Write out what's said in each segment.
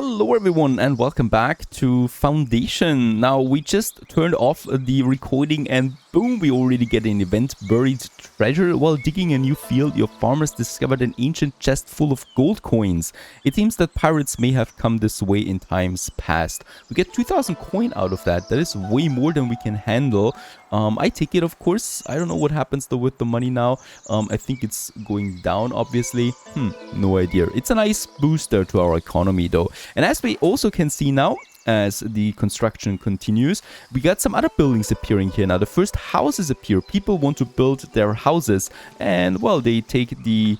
Hello everyone and welcome back to Foundation. Now we just turned off the recording and boom, we already get an event, Buried Treasure. While digging a new field, your farmers discovered an ancient chest full of gold coins. It seems that pirates may have come this way in times past. We get 2000 coin out of that. That is way more than we can handle. I take it, of course. I don't know what happens though with the money now. I think it's going down, obviously. No idea. It's a nice booster to our economy though. And as we also can see now, as the construction continues, we got some other buildings appearing here. Now the first houses appear. People want to build their houses, and well, they take the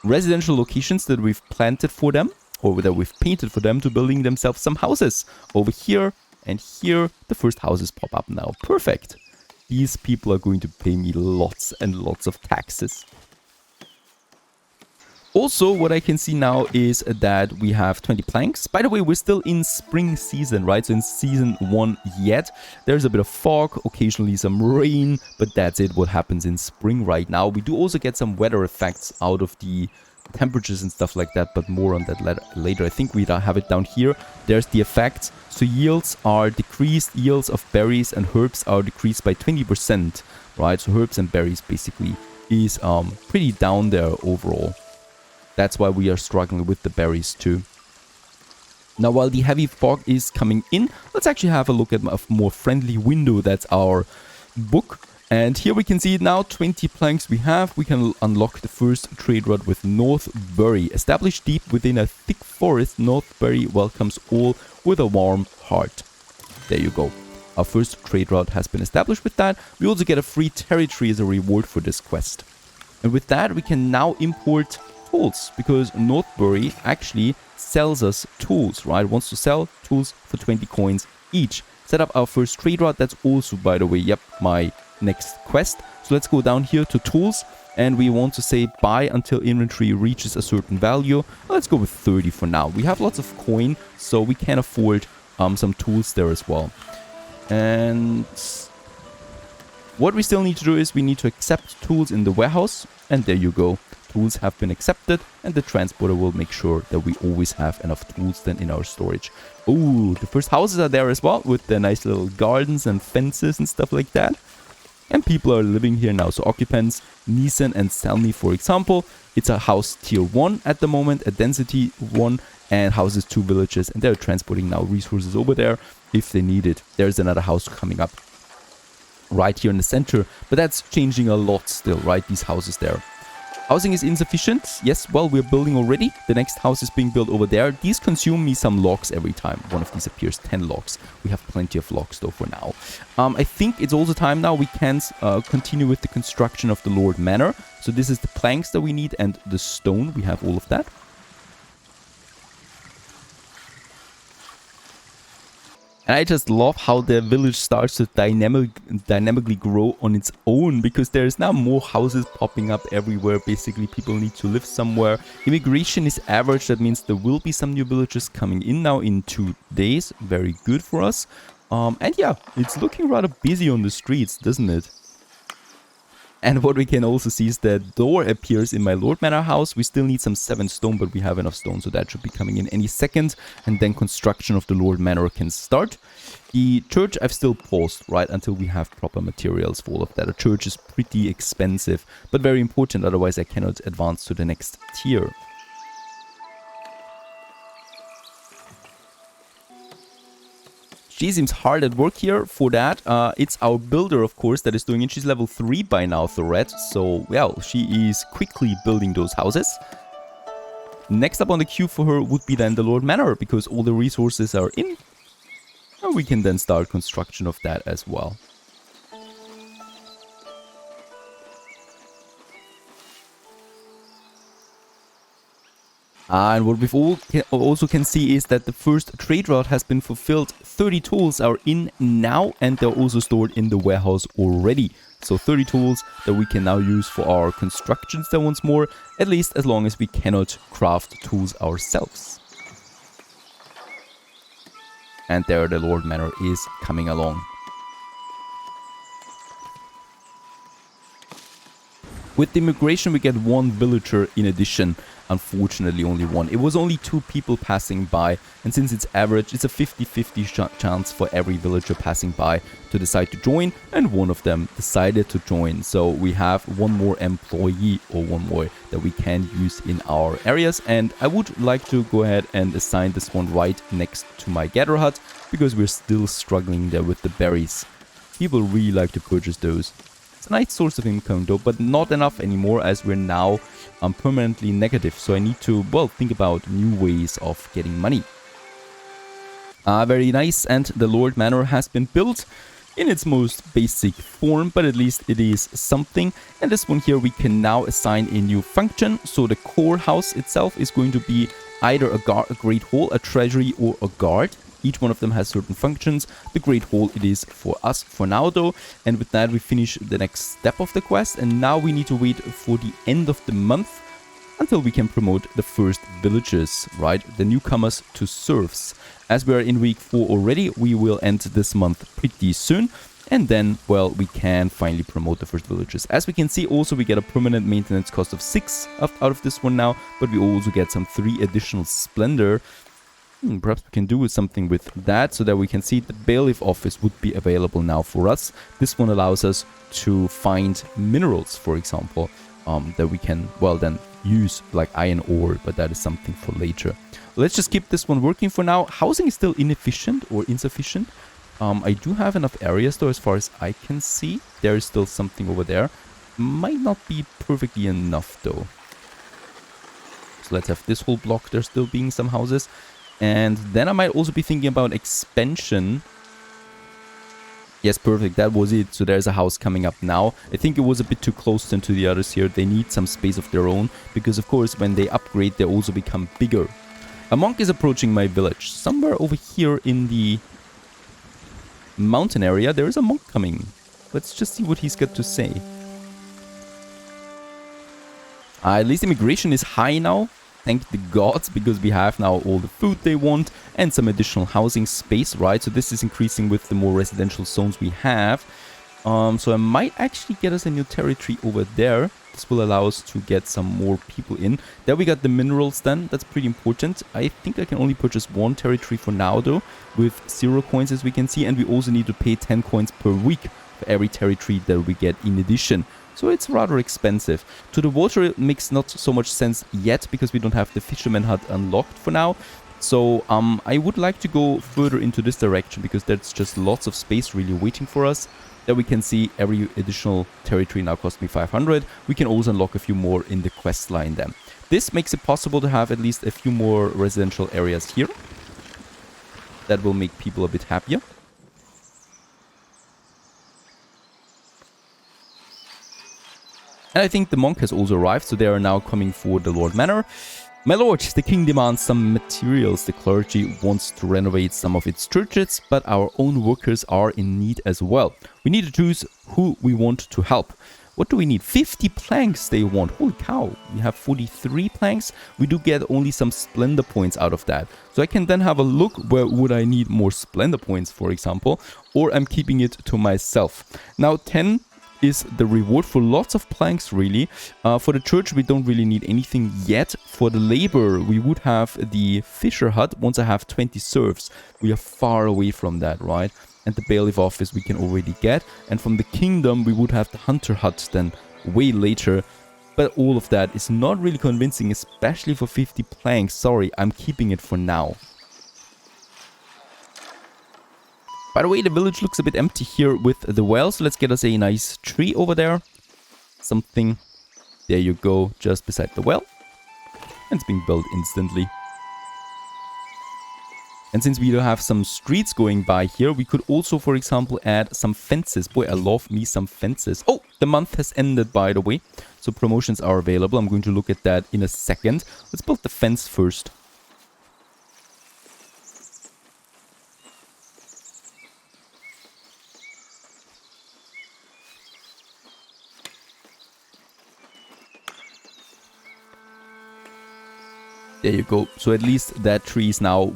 residential locations that we've planted for them, or that we've painted for them, to building themselves some houses. Over here and here, the first houses pop up now. Perfect. These people are going to pay me lots and lots of taxes. Also, what I can see now is that we have 20 planks. By the way, we're still in spring season, right? So in season 1 yet. There's a bit of fog, occasionally some rain, but that's it, what happens in spring right now. We do also get some weather effects out of the temperatures and stuff like that, but more on that later. I think we have it down here. There's the effects. So yields are decreased, yields of berries and herbs are decreased by 20%, right? So herbs and berries basically is pretty down there overall. That's why we are struggling with the berries too. Now, while the heavy fog is coming in, let's actually have a look at a more friendly window. That's our book. And here we can see now 20 planks we have. We can unlock the first trade route with Northbury. Established deep within a thick forest, Northbury welcomes all with a warm heart. There you go. Our first trade route has been established with that. We also get a free territory as a reward for this quest. And with that, we can now import tools, because Northbury actually sells us tools, right? Wants to sell tools for 20 coins each. Set up our first trade route. That's also, by the way, my next quest. So let's go down here to tools, and we want to say buy until inventory reaches a certain value. Let's go with 30 for now. We have lots of coin, so we can afford some tools there as well. And what we still need to do is we need to accept tools in the warehouse, and there you go. Tools have been accepted, and the transporter will make sure that we always have enough tools then in our storage. Oh, the first houses are there as well, with their nice little gardens and fences and stuff like that. And people are living here now. So occupants, Nisan and Selmy, for example. It's a house tier 1 at the moment, a density 1, and houses 2 villages. And they're transporting now resources over there if they need it. There's another house coming up right here in the center, but that's changing a lot still, right? These houses there. Housing is insufficient. Yes, well, we're building already. The next house is being built over there. These consume me some logs every time one of these appears. 10 logs. We have plenty of logs though for now. I think it's also time now we can continue with the construction of the Lord Manor. So this is the planks that we need and the stone. We have all of that. And I just love how the village starts to dynamically grow on its own, because there's now more houses popping up everywhere. Basically, people need to live somewhere. Immigration is average. That means there will be some new villages coming in now in 2 days. Very good for us. And yeah, it's looking rather busy on the streets, doesn't it? And what we can also see is that door appears in my Lord Manor house. We still need some 7 stone, but we have enough stone, so that should be coming in any second. And then construction of the Lord Manor can start. The church I've still paused, right, until we have proper materials for all of that. A church is pretty expensive, but very important, otherwise I cannot advance to the next tier. She seems hard at work here for that. It's our builder, of course, that is doing it. She's level 3 by now, Thoret. So, well, she is quickly building those houses. Next up on the queue for her would be then the Lord Manor, because all the resources are in. And we can then start construction of that as well. And what we also can see is that the first trade route has been fulfilled. 30 tools are in now, and they're also stored in the warehouse already. So 30 tools that we can now use for our constructions there once more, at least as long as we cannot craft tools ourselves. And there the Lord Manor is coming along. With the immigration, we get 1 villager in addition. unfortunately only one. It was only 2 people passing by, and since it's average, it's a 50-50 chance for every villager passing by to decide to join, and one of them decided to join. So we have one more employee, or one more that we can use in our areas, and I would like to go ahead and assign this one right next to my gather hut, because we're still struggling there with the berries. People really like to purchase those. It's a nice source of income though, but not enough anymore, as we're now permanently negative. So I need to, well, think about new ways of getting money. Very nice, and the Lord Manor has been built in its most basic form, but at least it is something. And this one here we can now assign a new function. So the core house itself is going to be either a great hall, a treasury, or a guard. Each one of them has certain functions. The Great Hall it is for us for now though. And with that we finish the next step of the quest. And now we need to wait for the end of the month until we can promote the first villages, right? The newcomers to serfs. As we are in week 4 already, we will end this month pretty soon. And then, well, we can finally promote the first villages. As we can see, also we get a permanent maintenance cost of 6 out of this one now. But we also get some 3 additional splendor. Perhaps we can do something with that, so that we can see the bailiff office would be available now for us. This one allows us to find minerals, for example, that we can, well, then use like iron ore, but that is something for later. Let's just keep this one working for now. Housing is still inefficient or insufficient. I do have enough areas though, as far as I can see. There is still something over there. Might not be perfectly enough though. So let's have this whole block there still being some houses. And then I might also be thinking about expansion. Yes, perfect. That was it. So there's a house coming up now. I think it was a bit too close then to the others here. They need some space of their own. Because, of course, when they upgrade, they also become bigger. A monk is approaching my village. Somewhere over here in the mountain area, there is a monk coming. Let's just see what he's got to say. At least immigration is high now. Thank the gods, because we have now all the food they want and some additional housing space, right? So this is increasing with the more residential zones we have. So I might actually get us a new territory over there. This will allow us to get some more people in. There we got the minerals then. That's pretty important. I think I can only purchase 1 territory for now though, with 0 coins as we can see. And we also need to pay 10 coins per week for every territory that we get in addition. So it's rather expensive. To the water it makes not so much sense yet, because we don't have the fisherman hut unlocked for now. So I would like to go further into this direction, because there's just lots of space really waiting for us. There we can see every additional territory now costs me 500. We can also unlock a few more in the quest line then. This makes it possible to have at least a few more residential areas here. That will make people a bit happier. And I think the monk has also arrived, so they are now coming for the Lord Manor. My lord, the king demands some materials. The clergy wants to renovate some of its churches, but our own workers are in need as well. We need to choose who we want to help. What do we need? 50 planks they want. Holy cow. We have 43 planks. We do get only some splendor points out of that. So I can then have a look where would I need more splendor points, for example. Or I'm keeping it to myself. Now 10 is the reward for lots of planks really. For the church we don't really need anything yet. For the labor we would have the fisher hut once I have 20 serfs. We are far away from that, right? And the bailiff office we can already get. And from the kingdom we would have the hunter hut then way later. But all of that is not really convincing, especially for 50 planks. Sorry, I'm keeping it for now. By the way, the village looks a bit empty here with the well, so let's get us a nice tree over there. Something. There you go, just beside the well. And it's being built instantly. And since we do have some streets going by here, we could also, for example, add some fences. Boy, I love me some fences. Oh, the month has ended, by the way. So promotions are available. I'm going to look at that in a second. Let's build the fence first. There you go. So at least that tree is now,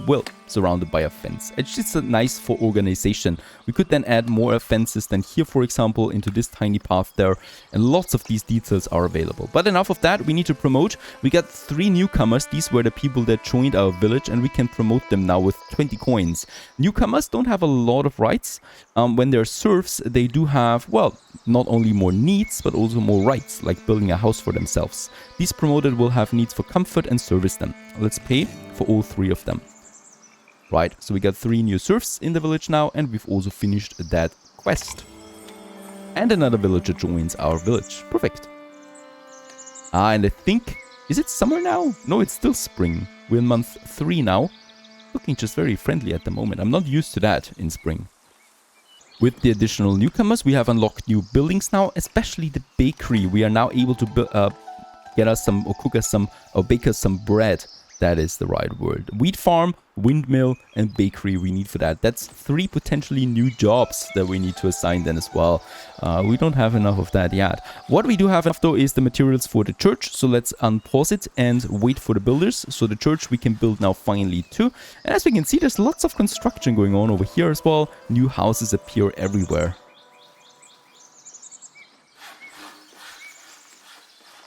well, surrounded by a fence. It's just nice for organization. We could then add more fences than here, for example, into this tiny path there, and lots of these details are available. But enough of that, we need to promote. We got 3 newcomers. These were the people that joined our village, and we can promote them now with 20 coins. Newcomers don't have a lot of rights. When they're serfs, they do have, well, not only more needs, but also more rights, like building a house for themselves. These promoted will have needs for comfort and service then. Let's pay for all 3 of them. Right, so we got 3 new serfs in the village now, and we've also finished that quest. And another villager joins our village. Perfect. And I think, is it summer now? No, it's still spring. We're in month 3 now. Looking just very friendly at the moment. I'm not used to that in spring. With the additional newcomers, we have unlocked new buildings now, especially the bakery. We are now able to get us some, or cook us some, or bake us some bread. That is the right word. Wheat farm, windmill, and bakery we need for that. That's 3 potentially new jobs that we need to assign then as well. We don't have enough of that yet. What we do have enough though is the materials for the church. So let's unpause it and wait for the builders. So the church we can build now finally too. And as we can see, there's lots of construction going on over here as well. New houses appear everywhere.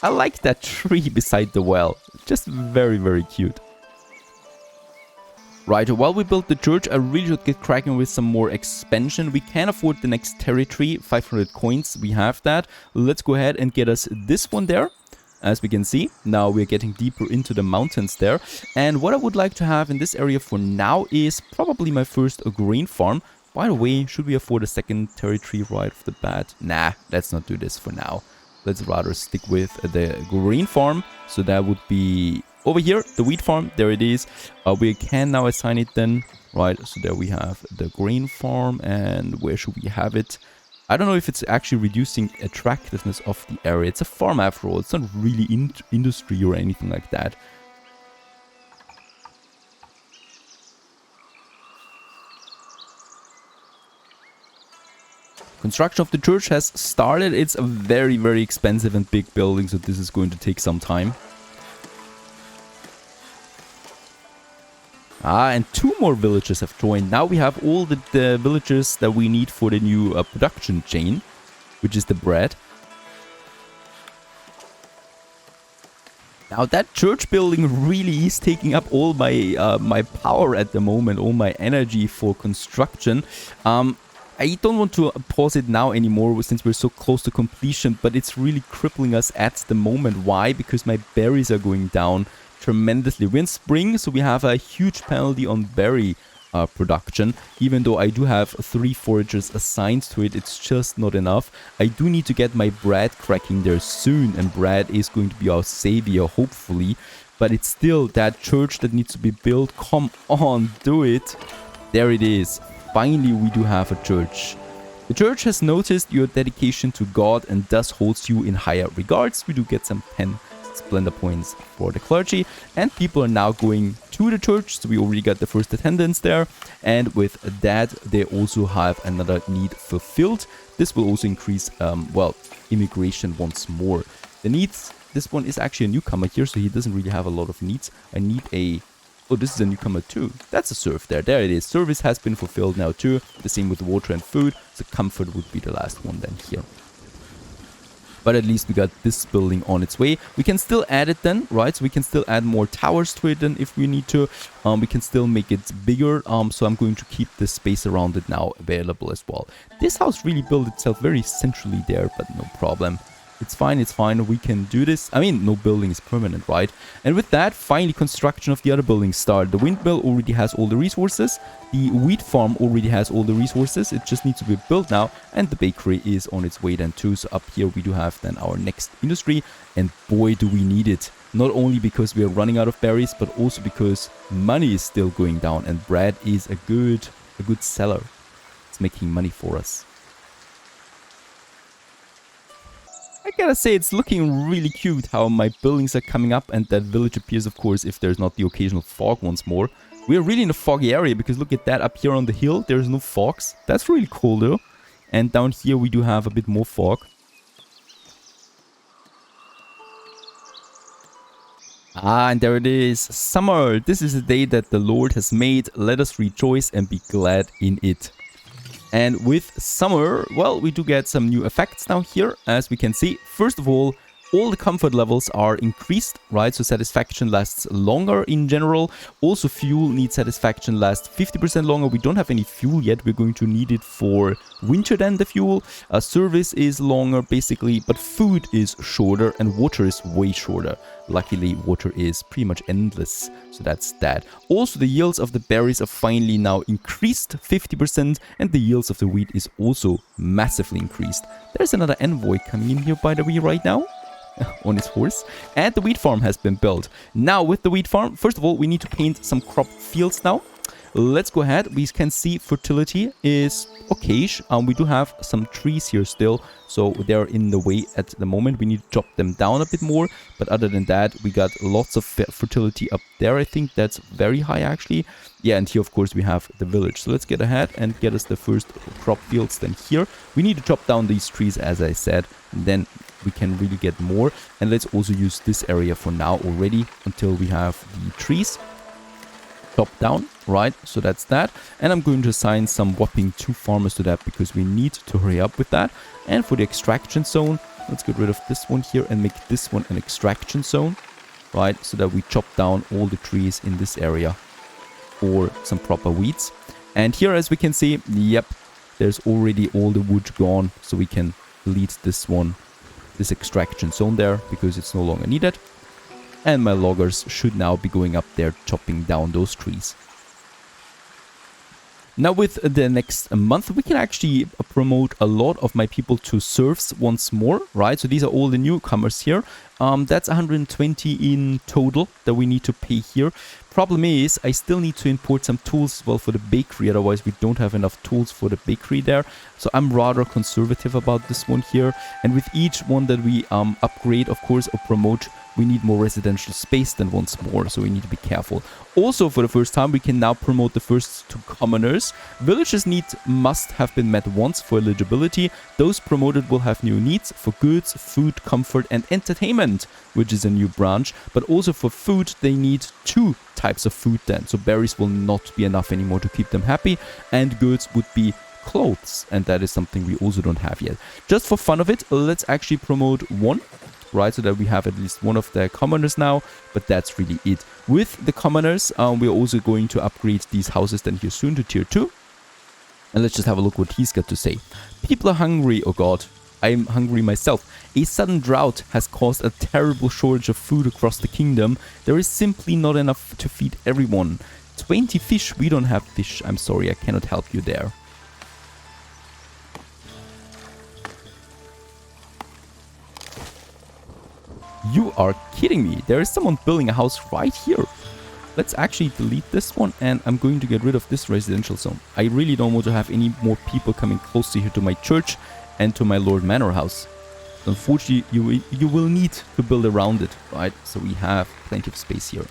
I like that tree beside the well. Just very, very cute. Right, while we build the church, I really should get cracking with some more expansion. We can afford the next territory, 500 coins, we have that. Let's go ahead and get us this one there. As we can see, now we're getting deeper into the mountains there. And what I would like to have in this area for now is probably my first grain farm. By the way, should we afford a second territory right off the bat? Nah, let's not do this for now. Let's rather stick with the grain farm. So that would be over here, the wheat farm. There it is. We can now assign it then. Right, so there we have the grain farm. And where should we have it? I don't know if it's actually reducing attractiveness of the area. It's a farm after all. It's not really industry or anything like that. Construction of the church has started. It's a very, very expensive and big building, so this is going to take some time. And 2 more villagers have joined. Now we have all the villagers that we need for the new production chain, which is the bread. Now that church building really is taking up all my my power at the moment, all my energy for construction. I don't want to pause it now anymore since we're so close to completion, but it's really crippling us at the moment. Why? Because my berries are going down tremendously. We're in spring, so we have a huge penalty on berry production. Even though I do have 3 foragers assigned to it, it's just not enough. I do need to get my bread cracking there soon, and bread is going to be our savior, hopefully. But it's still that church that needs to be built. Come on, do it. There it is. Finally, we do have a church. The church has noticed your dedication to God and thus holds you in higher regards. We do get some 10 splendor points for the clergy, and people are now going to the church, so we already got the first attendance there. And with that, they also have another need fulfilled. This will also increase, well, immigration once more. The needs, this one is actually a newcomer here, so he doesn't really have a lot of needs. I need a... Oh, this is a newcomer too. That's a serf there. There it is. Service has been fulfilled now too. The same with water and food. So comfort would be the last one then here. But at least we got this building on its way. We can still add it then, right? So we can still add more towers to it then if we need to. We can still make it bigger. So I'm going to keep the space around it now available as well. This house really built itself very centrally there, but no problem. It's fine, we can do this. I mean, no building is permanent, right? And with that, finally construction of the other buildings started. The windmill already has all the resources. The wheat farm already has all the resources. It just needs to be built now. And the bakery is on its way then too. So up here we do have then our next industry. And boy, do we need it. Not only because we are running out of berries, but also because money is still going down. And bread is a good seller. It's making money for us. I gotta say, it's looking really cute how my buildings are coming up, and that village appears, of course, if there's not the occasional fog once more. We're really in a foggy area, because look at that, up here on the hill, there's no fogs. That's really cool, though. And down here, we do have a bit more fog. Ah, and there it is. Summer. This is the day that the Lord has made. Let us rejoice and be glad in it. And with summer, well, we do get some new effects now here, as we can see. First of all the comfort levels are increased, right? So satisfaction lasts longer in general. Also, fuel needs satisfaction lasts 50% longer. We don't have any fuel yet. We're going to need it for winter then, the fuel. Service is longer, basically, but food is shorter and water is way shorter. Luckily, water is pretty much endless, so that's that. Also, the yields of the berries are finally now increased 50%, and the yields of the wheat is also massively increased. There's another envoy coming in here, by the way, right now. On his horse, and the wheat farm has been built. Now with the wheat farm, first of all, we need to paint some crop fields now. Let's go ahead. We can see fertility is okayish. We do have some trees here still, so they're in the way at the moment. We need to chop them down a bit more, but other than that, we got lots of fertility up there. I think that's very high actually. Yeah, and here of course we have the village. So let's get ahead and get us the first crop fields. Then here we need to chop down these trees, as I said, and then we can really get more. And let's also use this area for now already until we have the trees chopped down, right? So that's that. And I'm going to assign some whopping 2 farmers to that because we need to hurry up with that. And for the extraction zone, let's get rid of this one here and make this one an extraction zone, right? So that we chop down all the trees in this area for some proper weeds. And here, as we can see, yep, there's already all the wood gone, so we can delete this one, this extraction zone there, because it's no longer needed. And my loggers should now be going up there chopping down those trees. Now with the next month, we can actually promote a lot of my people to serfs once more, right? So these are all the newcomers here. That's 120 in total that we need to pay here. Problem is, I still need to import some tools as well for the bakery, otherwise we don't have enough tools for the bakery there. So I'm rather conservative about this one here. And with each one that we upgrade, of course, or promote, we need more residential space than once more, so we need to be careful. Also, for the first time, we can now promote the first 2 commoners. Villagers' needs must have been met once for eligibility. Those promoted will have new needs for goods, food, comfort, and entertainment, which is a new branch. But also for food, they need 2 types of food then. So berries will not be enough anymore to keep them happy, and goods would be clothes, and that is something we also don't have yet. Just for fun of it, let's actually promote 1. Right, so that we have at least one of the commoners now, but that's really it. With the commoners, we're also going to upgrade these houses then here soon to tier 2. And let's just have a look what he's got to say. People are hungry, oh god, I'm hungry myself. A sudden drought has caused a terrible shortage of food across the kingdom. There is simply not enough to feed everyone. 20 fish, we don't have fish, I'm sorry, I cannot help you there. You are kidding me. There is someone building a house right here. Let's actually delete this one, and I'm going to get rid of this residential zone. I really don't want to have any more people coming close to here to my church and to my Lord Manor house. Unfortunately, you will need to build around it, right? So we have plenty of space here.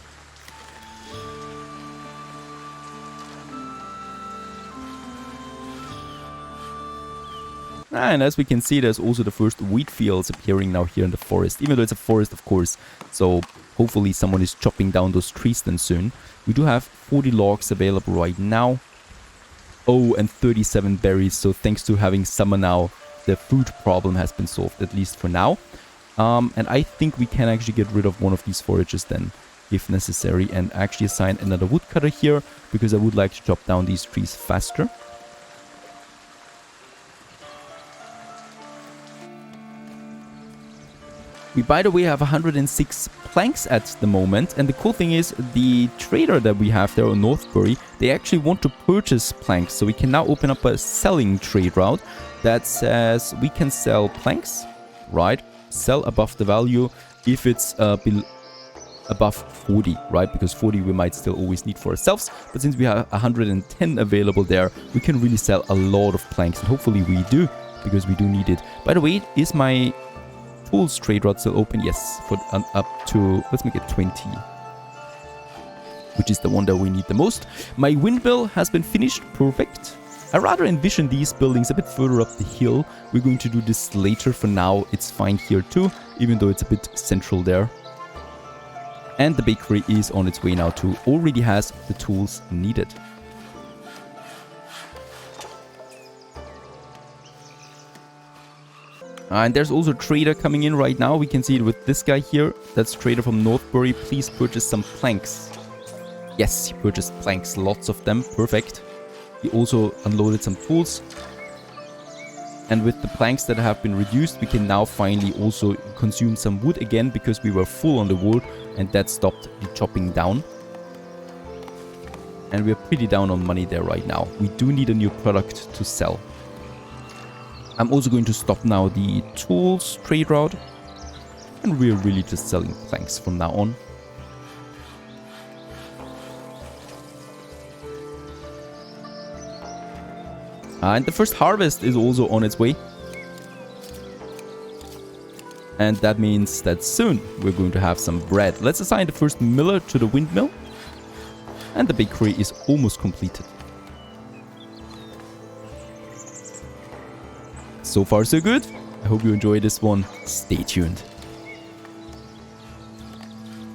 And as we can see, there's also the first wheat fields appearing now here in the forest, even though it's a forest, of course. So hopefully someone is chopping down those trees then soon. We do have 40 logs available right now. Oh, and 37 berries. So thanks to having summer now, the food problem has been solved, at least for now. And I think we can actually get rid of one of these forages then, if necessary, and actually assign another woodcutter here, because I would like to chop down these trees faster. We, by the way, have 106 planks at the moment, and the cool thing is the trader that we have there on Northbury, they actually want to purchase planks, so we can now open up a selling trade route that says we can sell planks, right? Sell above the value if it's above 40, right? Because 40 we might still always need for ourselves, but since we have 110 available there, we can really sell a lot of planks, and hopefully we do, because we do need it. By the way, is my tools trade route still open? Yes, for up to, let's make it 20, which is the one that we need the most. My windmill has been finished. Perfect. I rather envision these buildings a bit further up the hill. We're going to do this later. For now, it's fine here too, even though it's a bit central there. And the bakery is on its way now too. Already has the tools needed. And there's also a trader coming in right now. We can see it with this guy here. That's trader from Northbury. Please purchase some planks. Yes, he purchased planks. Lots of them. Perfect. He also unloaded some tools. And with the planks that have been reduced, we can now finally also consume some wood again because we were full on the wood and that stopped the chopping down. And we're pretty down on money there right now. We do need a new product to sell. I'm also going to stop now the tools trade route. And we're really just selling planks from now on. And the first harvest is also on its way. And that means that soon we're going to have some bread. Let's assign the first miller to the windmill. And the bakery is almost completed. So far so good. I hope you enjoyed this one. Stay tuned.